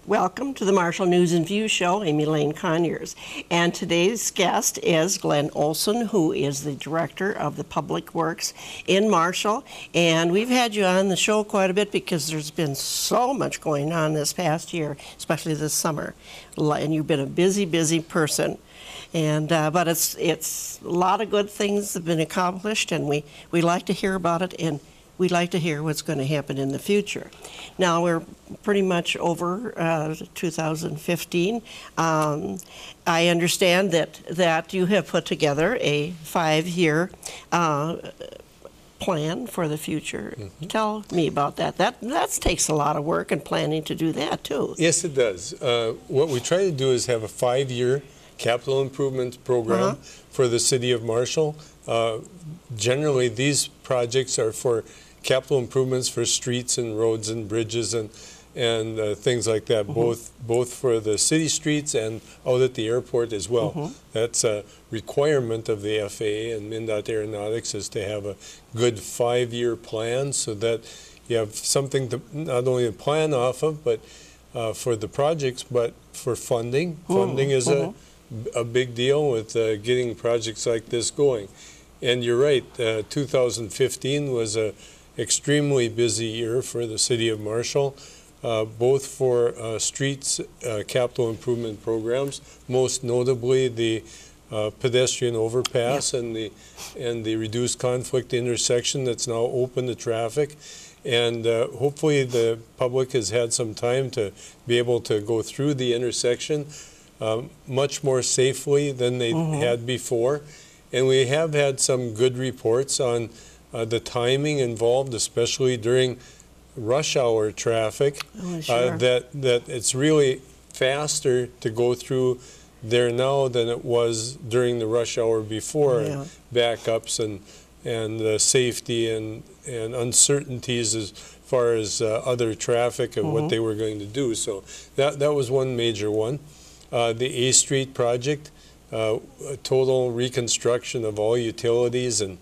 Welcome to the Marshall News and View Show. Amy Lane Conyers. And today's guest is Glenn Olson, who is the Director of the Public Works in Marshall. And we've had you on the show quite a bit because there's been so much going on this past year, especially this summer. And you've been a busy, busy person. And but it's a lot of good things have been accomplished, and we like to hear about it, and we'd like to hear what's going to happen in the future. Now, we're pretty much over 2015. I understand that you have put together a 5-year plan for the future. Mm-hmm. Tell me about that. That takes a lot of work and planning to do that, too. Yes, it does. What we try to do is have a 5-year capital improvement program for the city of Marshall. Generally, these projects are for capital improvements for streets and roads and bridges and things like that, both for the city streets and out at the airport as well. That's a requirement of the FAA and MnDOT Aeronautics, is to have a good 5-year plan so that you have something to not only plan off of, but for the projects, but for funding. Funding is a big deal with getting projects like this going. And you're right, 2015 was a extremely busy year for the city of Marshall, both for streets capital improvement programs, most notably the pedestrian overpass and the reduced conflict intersection that's now open to traffic. And hopefully the public has had some time to be able to go through the intersection much more safely than they had before. And we have had some good reports on the timing involved, especially during rush hour traffic, that it's really faster to go through there now than it was during the rush hour before. Backups and safety and uncertainties as far as other traffic and what they were going to do. So that was one major one. The A Street project, total reconstruction of all utilities and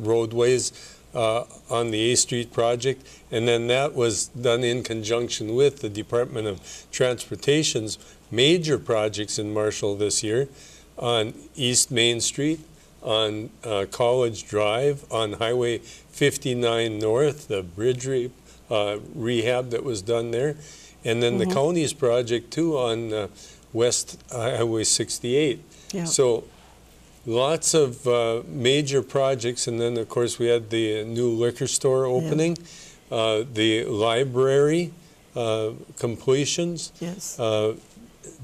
roadways on the A Street project, and then that was done in conjunction with the Department of Transportation's major projects in Marshall this year on East Main Street, on College Drive, on Highway 59 North, the bridge rehab that was done there, and then the county's project too on West Highway 68. So lots of major projects, and then of course we had the new liquor store opening, the library completions,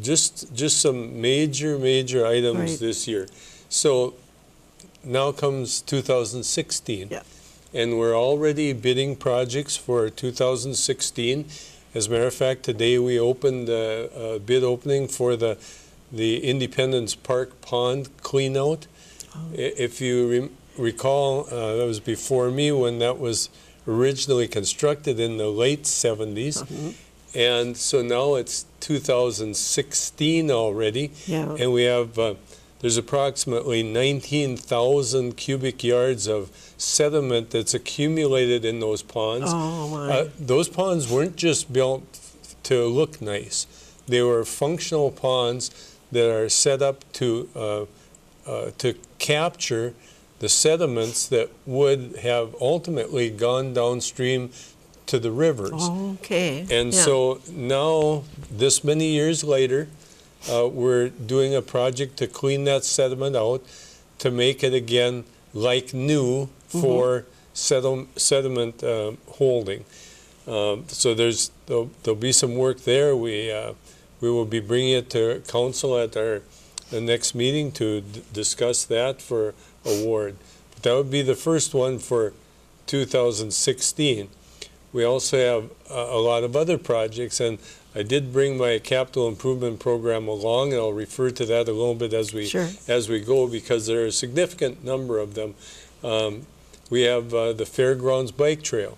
just some major items this year. So now comes 2016, and we're already bidding projects for 2016. As a matter of fact, today we opened a bid opening for the Independence Park Pond cleanout. If you recall, that was before me when that was originally constructed in the late 70s. And so now it's 2016 already, and we have, there's approximately 19,000 cubic yards of sediment that's accumulated in those ponds. Those ponds weren't just built to look nice. They were functional ponds that are set up to capture the sediments that would have ultimately gone downstream to the rivers. And so now, this many years later, we're doing a project to clean that sediment out to make it again like new for sediment holding. So there'll be some work there. We will be bringing it to council at the next meeting to discuss that for award. But that would be the first one for 2016. We also have a lot of other projects, and I did bring my capital improvement program along, and I'll refer to that a little bit as we go, because there are a significant number of them. We have the Fairgrounds Bike Trail.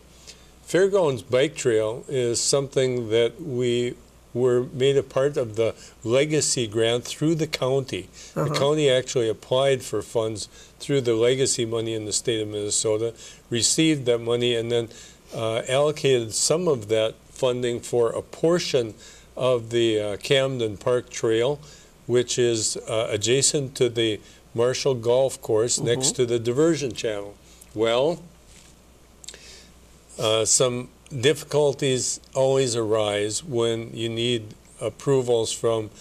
Fairgrounds Bike Trail is something that we were made a part of the Legacy Grant through the county. The county actually applied for funds through the Legacy money in the state of Minnesota, received that money, and then allocated some of that funding for a portion of the Camden Park Trail, which is adjacent to the Marshall Golf Course next to the diversion channel. Well, some difficulties always arise when you need approvals from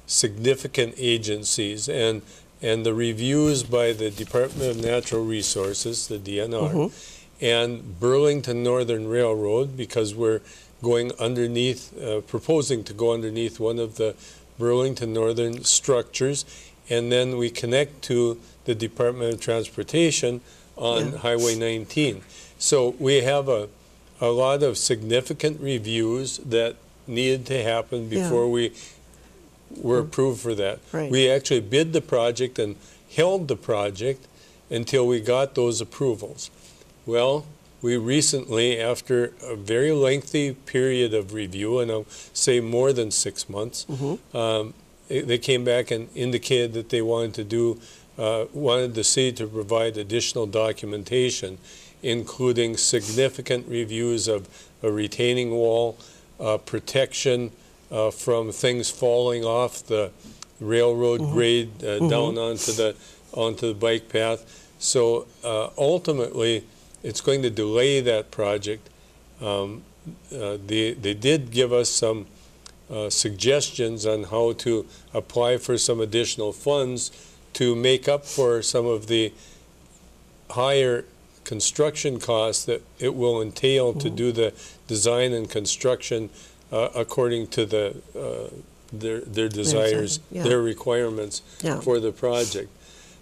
significant agencies, and the reviews by the Department of Natural Resources, the DNR, and Burlington Northern Railroad, because we're going underneath, proposing to go underneath one of the Burlington Northern structures, and then we connect to the Department of Transportation on Highway 19. So we have a lot of significant reviews that needed to happen before we were approved for that. Right. We actually bid the project and held the project until we got those approvals. Well, we recently, after a very lengthy period of review, and I'll say more than 6 months, they came back and indicated that they wanted the city to provide additional documentation, including significant reviews of a retaining wall, protection from things falling off the railroad grade down onto the bike path. So ultimately, it's going to delay that project. They did give us some suggestions on how to apply for some additional funds to make up for some of the higher construction costs that it will entail to do the design and construction according to their desires, their requirements for the project.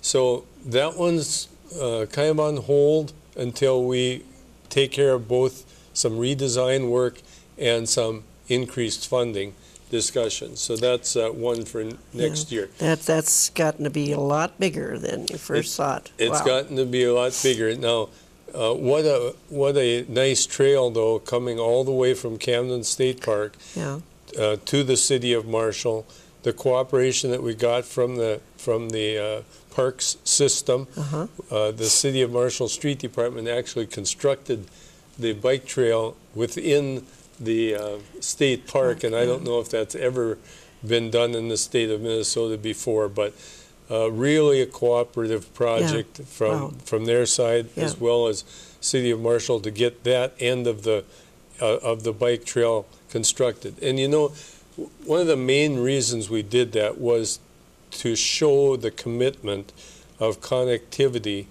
So that one's kind of on hold until we take care of both some redesign work and some increased funding discussions. So that's one for next year. That's gotten to be a lot bigger than you first thought. It's gotten to be a lot bigger. Now, what a nice trail, though, coming all the way from Camden State Park to the city of Marshall. The cooperation that we got from the parks system. The city of Marshall Street Department actually constructed the bike trail within the state park, and I don't know if that's ever been done in the state of Minnesota before, but really a cooperative project from their side as well as city of Marshall to get that end of the bike trail constructed. And you know, one of the main reasons we did that was to show the commitment of connectivity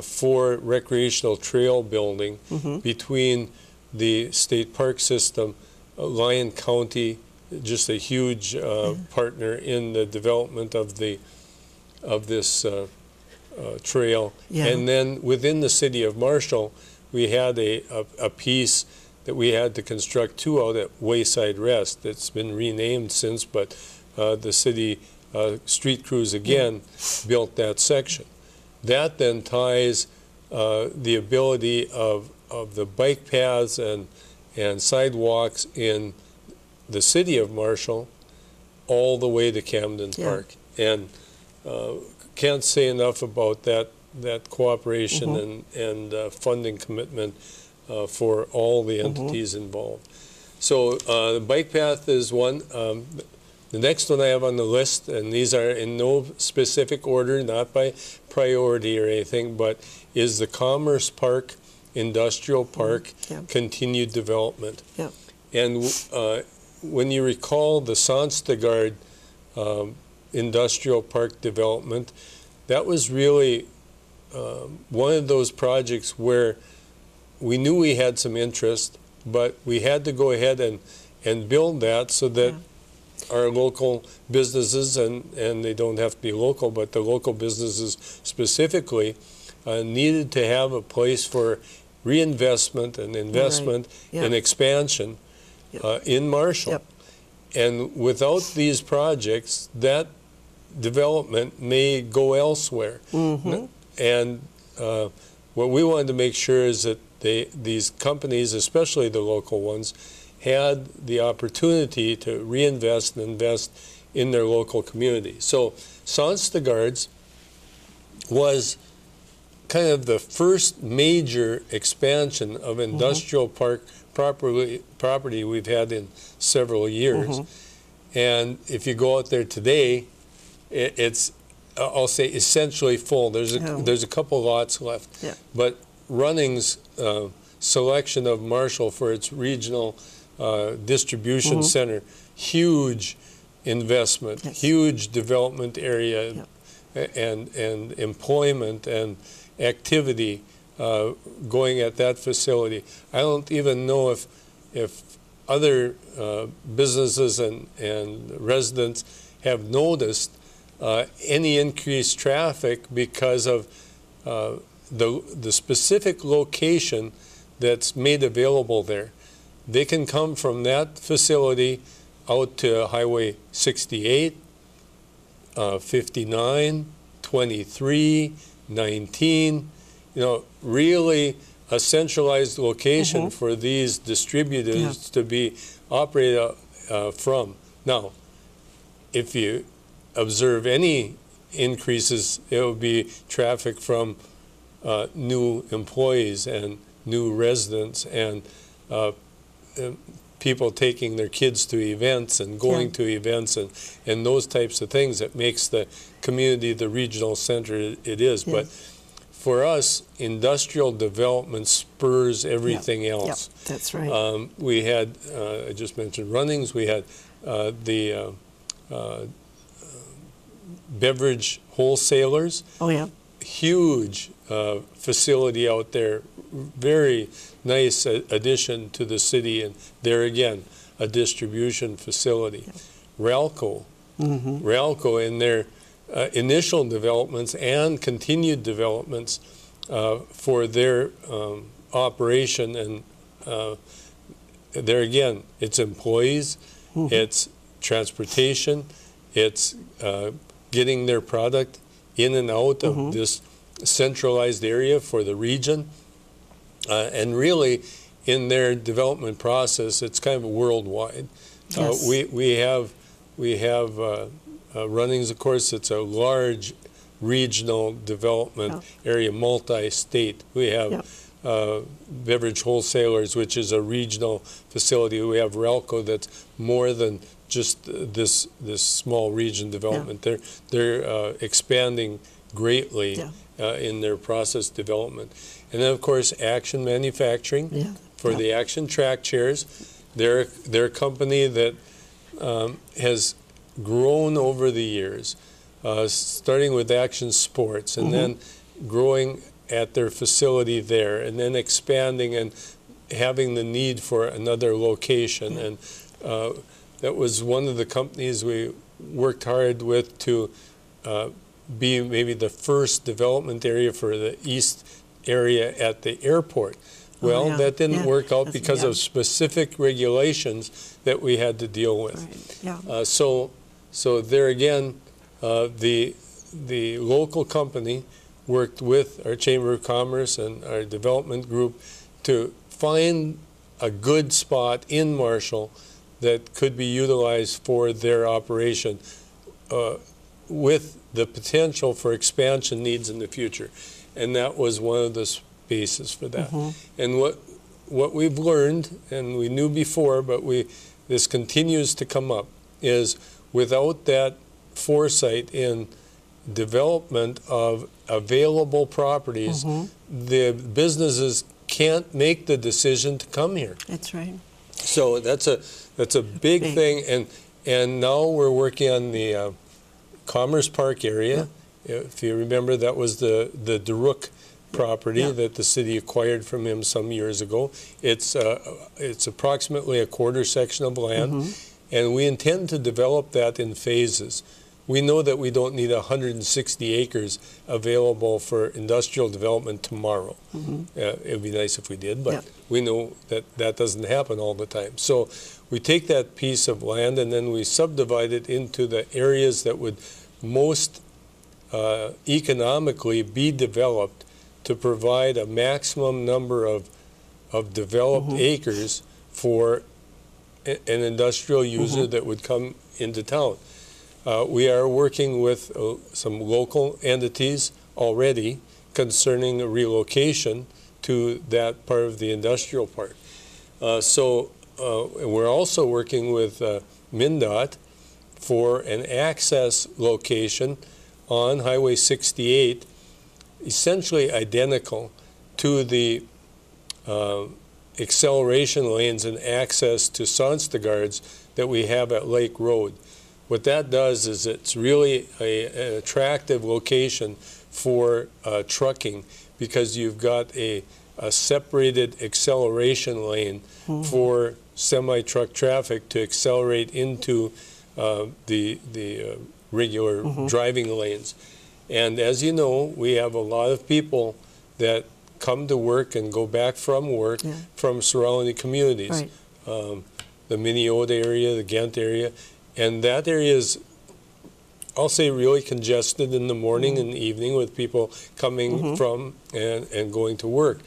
for recreational trail building between the state park system, Lyon County, just a huge partner in the development of this trail, and then within the city of Marshall, we had a piece that we had to construct two out at Wayside Rest. It's been renamed since, but the city street crews again built that section. That then ties the ability of the bike paths and sidewalks in the city of Marshall all the way to Camden Park. And can't say enough about that cooperation and funding commitment for all the entities involved. So the bike path is one. The next one I have on the list, and these are in no specific order, not by priority or anything, but is the Commerce Park Industrial Park continued development. And when you recall the Sonstegard Industrial Park development, that was really one of those projects where we knew we had some interest, but we had to go ahead and build that so that our local businesses, and they don't have to be local, but the local businesses specifically, needed to have a place for reinvestment and investment and expansion in Marshall. And without these projects, that development may go elsewhere. And what we wanted to make sure is that these companies, especially the local ones, had the opportunity to reinvest and invest in their local community. So Sonstegard's was kind of the first major expansion of industrial park property we've had in several years. And if you go out there today, it's, I'll say, essentially full. There's a couple lots left. But Running's selection of Marshall for its regional distribution center, huge investment, huge development area, and employment and activity going at that facility. I don't even know if other businesses and residents have noticed any increased traffic because of the specific location that's made available there. They can come from that facility out to Highway 68, 59, 23, 19, really a centralized location for these distributors to be operated from. Now, if you observe any increases, it will be traffic from new employees and new residents and people taking their kids to events and going to events and those types of things that makes the community the regional center it is. But for us, industrial development spurs everything else. That's right. We had, I just mentioned Runnings, we had the beverage wholesalers. Huge facility out there, very nice addition to the city, and there again, a distribution facility. Ralco in their initial developments and continued developments for their operation, and there again, it's employees, it's transportation, it's getting their product in and out of this centralized area for the region. And really, in their development process, it's kind of worldwide. We have Runnings, of course. It's a large regional development area, multi-state. We have Beverage Wholesalers, which is a regional facility. We have Ralco, that's more than just this small region development. They're expanding greatly in their process development. And then, of course, Action Manufacturing for the Action track chairs. They're a company that has grown over the years, starting with Action Sports and then growing at their facility there and then expanding and having the need for another location. And that was one of the companies we worked hard with to be maybe the first development area for the east area at the airport. Well, that didn't work out because of specific regulations that we had to deal with. So there again, the local company worked with our Chamber of Commerce and our development group to find a good spot in Marshall that could be utilized for their operation with the potential for expansion needs in the future. And that was one of the spaces for that. And what we've learned, and we knew before, but this continues to come up, is without that foresight in development of available properties, the businesses can't make the decision to come here. That's right. So that's a big thing, and now we're working on the Commerce Park area. If you remember, that was the Daruk property that the city acquired from him some years ago. It's approximately a quarter section of land, and we intend to develop that in phases. We know that we don't need 160 acres available for industrial development tomorrow. It would be nice if we did, but we know that that doesn't happen all the time. So we take that piece of land and then we subdivide it into the areas that would most economically be developed to provide a maximum number of developed acres for an industrial user that would come into town. We are working with some local entities already concerning a relocation to that part of the industrial park. We're also working with MnDOT for an access location on Highway 68, essentially identical to the acceleration lanes and access to Sonstigards that we have at Lake Road. What that does is it's really an attractive location for trucking, because you've got a separated acceleration lane for semi-truck traffic to accelerate into the regular driving lanes. And as you know, we have a lot of people that come to work and go back from work from surrounding communities. Right. The Minneota area, the Ghent area, and that area is, I'll say, really congested in the morning and evening with people coming from and going to work.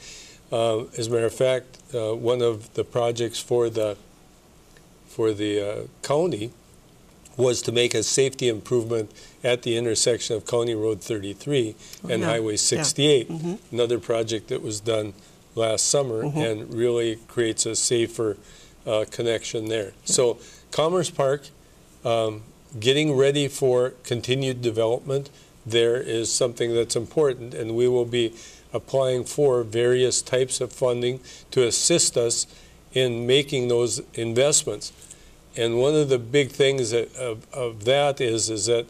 As a matter of fact, one of the projects for the county was to make a safety improvement at the intersection of County Road 33 and Highway 68. Another project that was done last summer and really creates a safer connection there. So Commerce Park, getting ready for continued development there is something that's important, and we will be applying for various types of funding to assist us in making those investments. And one of the big things of that is that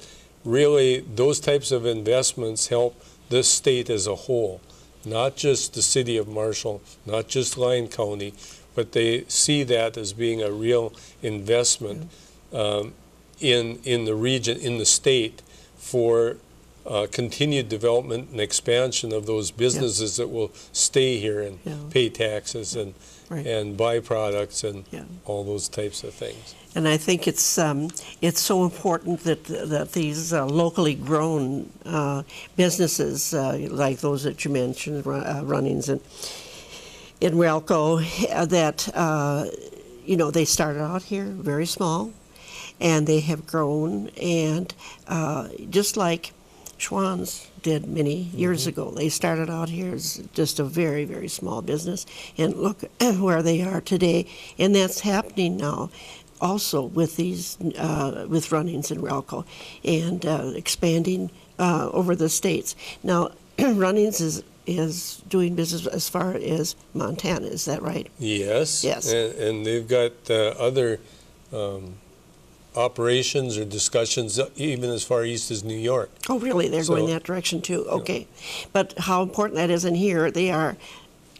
really those types of investments help this state as a whole, not just the city of Marshall, not just Lyon County, but they see that as being a real investment in the region, in the state, for continued development and expansion of those businesses that will stay here and pay taxes and and buy products and all those types of things. And I think it's so important that these locally grown businesses, like those that you mentioned, Runnings in Relco, that they started out here very small, and they have grown, and just like Schwann's did many years ago. They started out here as just a very, very small business, and look where they are today. And that's happening now also with these, with Runnings in Relco, and expanding over the states. Now, Runnings is doing business as far as Montana, is that right? Yes. Yes. And they've got other operations or discussions even as far east as New York. Oh, really? They're going that direction too? Okay. But how important that is, in here, they are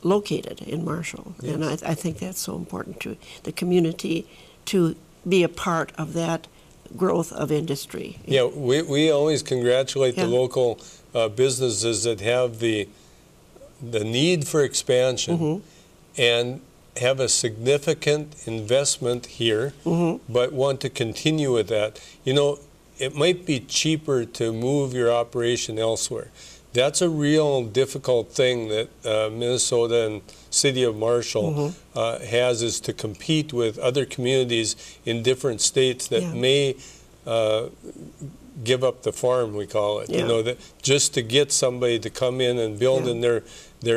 located in Marshall. Yes. And I think that's so important to the community to be a part of that growth of industry. Yeah, we always congratulate the local businesses that have the need for expansion and have a significant investment here, but want to continue with that. It might be cheaper to move your operation elsewhere. That's a real difficult thing that Minnesota and City of Marshall has, is to compete with other communities in different states that may give up the farm, we call it. That just to get somebody to come in and build in their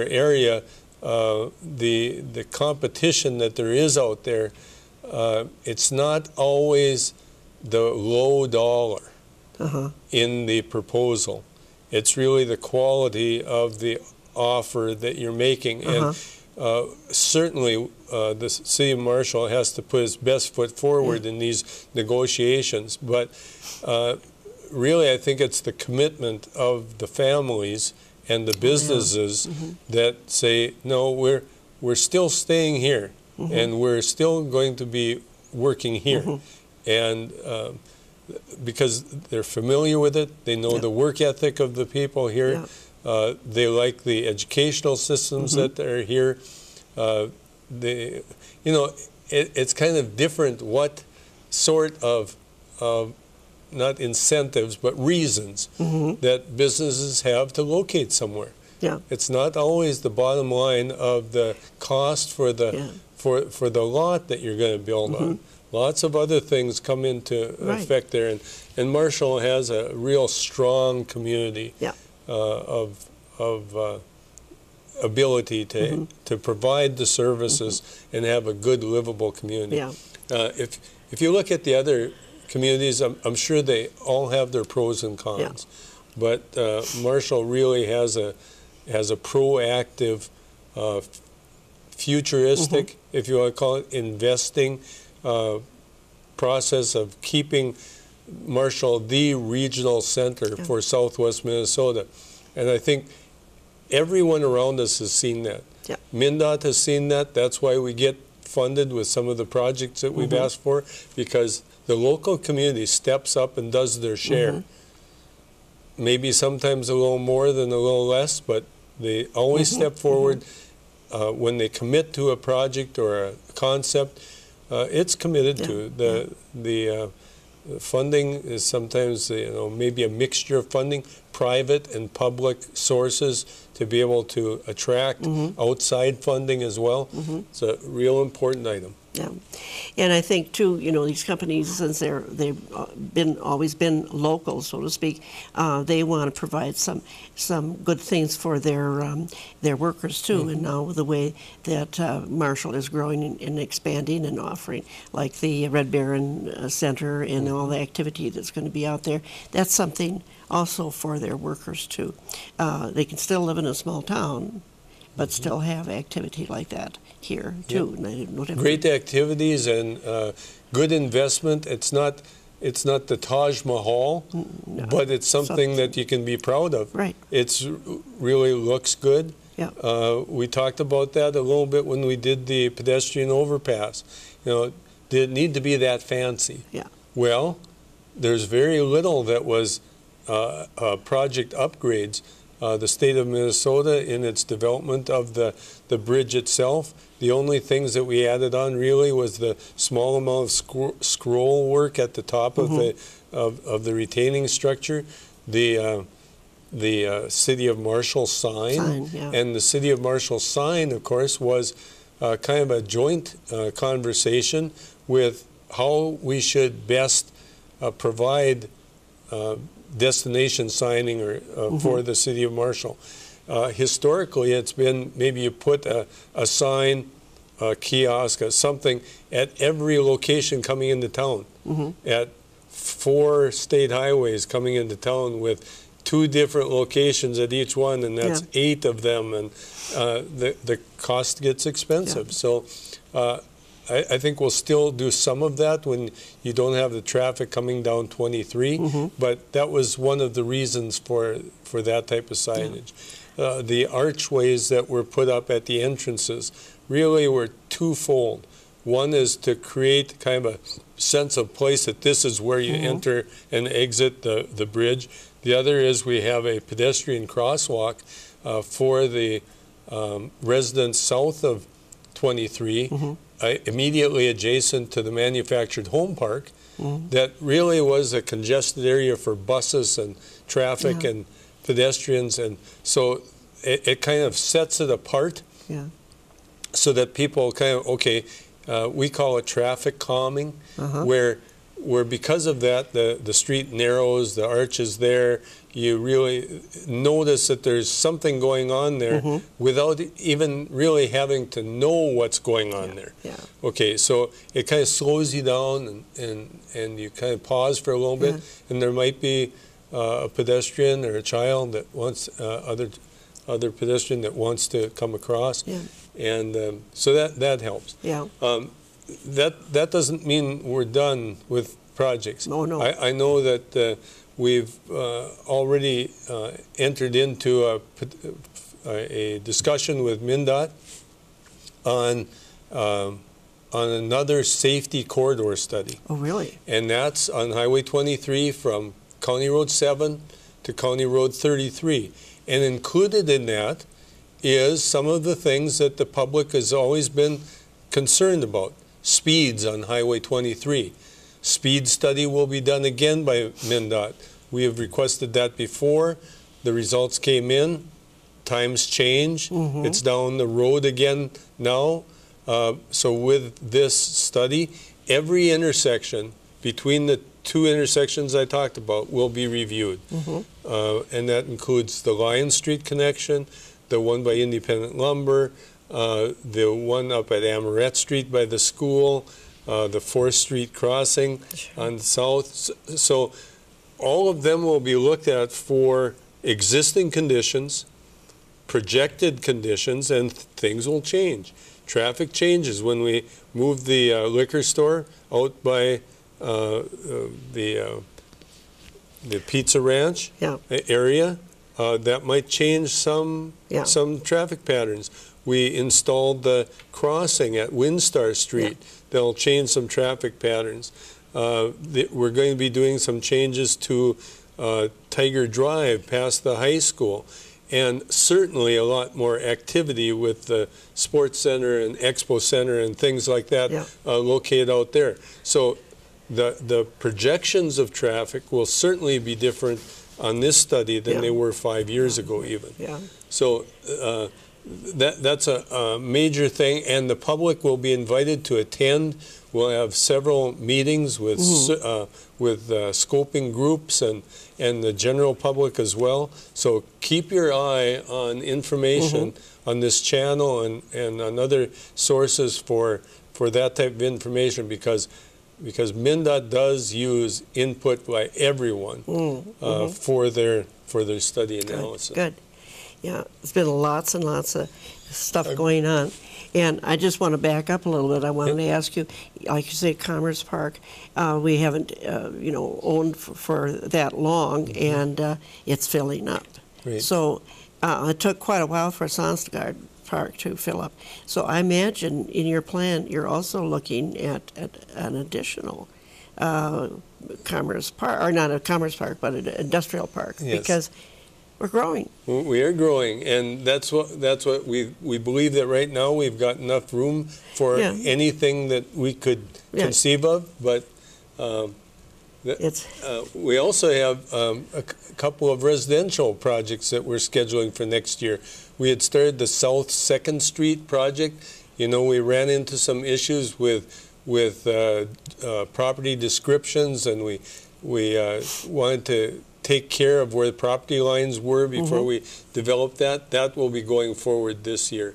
area. The competition that there is out there, it's not always the low dollar in the proposal. It's really the quality of the offer that you're making. And certainly the City of Marshall has to put its best foot forward in these negotiations. But really, I think it's the commitment of the families and the businesses that say, no, we're still staying here, and we're still going to be working here. And because they're familiar with it, they know the work ethic of the people here, they like the educational systems that are here. It's kind of different what sort of not incentives, but reasons that businesses have to locate somewhere. It's not always the bottom line of the cost for the for the lot that you're going to build on. Lots of other things come into effect there, and Marshall has a real strong community of ability to provide the services and have a good, livable community. Yeah. If you look at the other communities, I'm sure they all have their pros and cons, but Marshall really has a proactive, futuristic, if you want to call it, investing process of keeping Marshall the regional center for Southwest Minnesota. And I think everyone around us has seen that. Yeah. MnDOT has seen that. That's why we get funded with some of the projects that we've asked for, because the local community steps up and does their share. Maybe sometimes a little more than a little less, but they always step forward. When they commit to a project or a concept, it's committed to. The funding is sometimes, maybe a mixture of funding, private and public sources, to be able to attract outside funding as well. It's a real important item. Yeah, and I think too, these companies, since they've always been local, so to speak, they want to provide some good things for their workers too. And now the way that Marshall is growing and expanding and offering, like the Red Baron Center and all the activity that's going to be out there, that's something also for their workers too. They can still live in a small town, but still have activity like that here too. Great activities and good investment. It's not the Taj Mahal, but it's something that you can be proud of. Right. It's really looks good. Yeah. We talked about that a little bit when we did the pedestrian overpass. Did it need to be that fancy? Yeah. Well, there's very little that was project upgrades. The state of Minnesota, in its development of the bridge itself, the only things that we added on really was the small amount of scroll work at the top of the retaining structure, the City of Marshall sign, and the City of Marshall sign, of course, was kind of a joint conversation with how we should best provide destination signing for the City of Marshall. Historically, it's been maybe you put a sign, a kiosk, something at every location coming into town, at 4 state highways coming into town with 2 different locations at each one, and that's 8 of them, and the cost gets expensive. So I think we'll still do some of that when you don't have the traffic coming down 23, but that was one of the reasons for that type of signage. The archways that were put up at the entrances really were twofold. One is to create kind of a sense of place that this is where you enter and exit the bridge. The other is we have a pedestrian crosswalk for the residents south of 23, immediately adjacent to the manufactured home park, that really was a congested area for buses and traffic and pedestrians, and so it kind of sets it apart so that people kind of, we call it traffic calming, where because of that, the street narrows, the arch is there, you really notice that there's something going on there without even really having to know what's going on there. Okay, so it kind of slows you down and you kind of pause for a little bit, and there might be a pedestrian or a child that wants, other pedestrian that wants to come across, and so that helps. That doesn't mean we're done with projects. Oh, no. I know that we've already entered into a discussion with MnDOT on another safety corridor study. Oh, really? And that's on Highway 23 from County Road 7 to County Road 33. And included in that is some of the things that the public has always been concerned about. Speeds on Highway 23. Speed study will be done again by MnDOT. We have requested that before. The results came in. Times change. It's down the road again now. So with this study, every intersection between the 2 intersections I talked about will be reviewed. And that includes the Lion Street connection, the one by Independent Lumber, the one up at Amoret Street by the school, the 4th Street crossing on the south. So all of them will be looked at for existing conditions, projected conditions, and things will change. Traffic changes when we move the liquor store out by the Pizza Ranch area. That might change some traffic patterns. We installed the crossing at Windstar Street. That'll change some traffic patterns. We're going to be doing some changes to Tiger Drive past the high school, and certainly a lot more activity with the Sports Center and Expo Center and things like that located out there. So the projections of traffic will certainly be different on this study than they were 5 years ago even. So that's a major thing, and the public will be invited to attend. We'll have several meetings with scoping groups and the general public as well. So keep your eye on information on this channel and on other sources for that type of information, because MnDOT does use input by everyone for their study analysis. Good. Yeah, there's been lots and lots of stuff going on. And I just want to back up a little bit. I wanted to ask you, like you say, Commerce Park, we haven't, owned for that long, and it's filling up. Right. So it took quite a while for Sonsgard Park to fill up. So I imagine in your plan, you're also looking at an additional Commerce Park, or not a Commerce Park, but an industrial park, because we're growing. We are growing, and that's what we believe, that right now we've got enough room for anything that we could conceive of. But we also have a couple of residential projects that we're scheduling for next year. We had started the South 2nd Street project. We ran into some issues with property descriptions, and we wanted to take care of where the property lines were before we developed that. That will be going forward this year.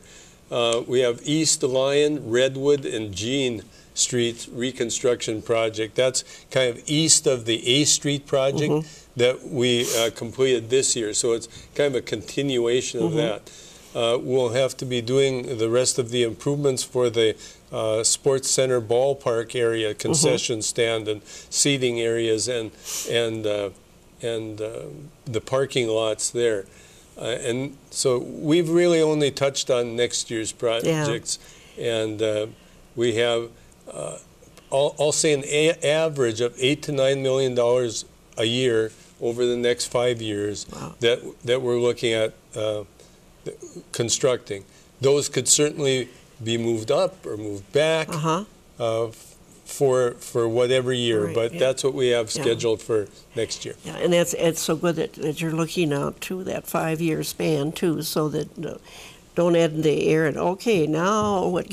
We have East Lion, Redwood, and Jean Street reconstruction project. That's kind of east of the A Street project that we completed this year. So it's kind of a continuation of that. We'll have to be doing the rest of the improvements for the Sports Center ballpark area, concession stand and seating areas, and the parking lots there. And so we've really only touched on next year's projects. And we have, I'll say, an average of $8 to $9 million a year over the next 5 years that we're looking at constructing. Those could certainly be moved up or moved back for whatever year, but that's what we have scheduled for next year. Yeah, and it's so good that you're looking out to that 5-year span too, so that don't end the air and okay, now what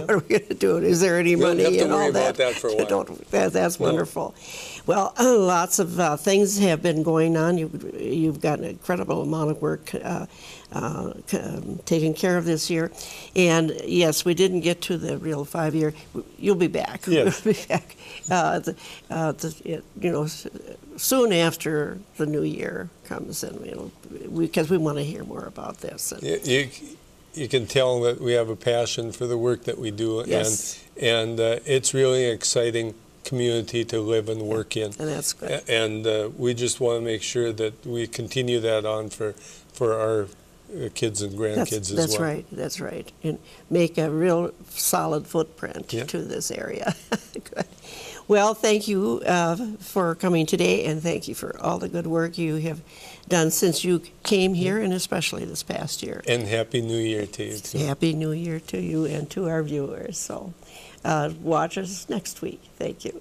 are we going to do? Is there any money and all that? You don't have to worry about that for a while. That's wonderful. Well, lots of things have been going on. You've got an incredible amount of work taken care of this year. And yes, we didn't get to the real 5-year. You'll be back. Yes. We'll be back. Soon after the new year comes in, because we want to hear more about this. You can tell that we have a passion for the work that we do, and it's really an exciting community to live and work in. And that's good. And we just want to make sure that we continue that on for our kids and grandkids as well. That's right. And make a real solid footprint to this area. Good. Well, thank you for coming today, and thank you for all the good work you have done since you came here, and especially this past year. And Happy New Year to you, too. Happy New Year to you and to our viewers. So watch us next week. Thank you.